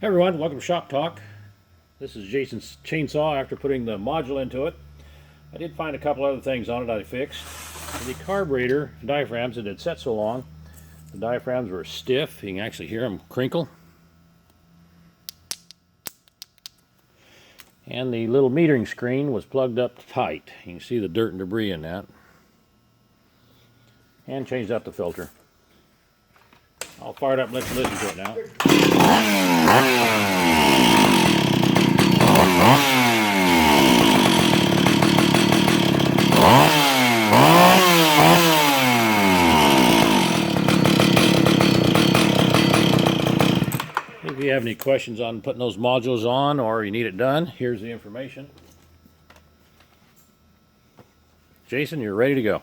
Hey everyone, welcome to Shop Talk. This is Jason's chainsaw after putting the module into it. I did find a couple other things on it I fixed. The carburetor diaphragms, it had set so long, the diaphragms were stiff. You can actually hear them crinkle. And the little metering screen was plugged up tight. You can see the dirt and debris in that. And changed out the filter. I'll fire it up and let you listen to it now. If you have any questions on putting those modules on or you need it done, here's the information. Jason, you're ready to go.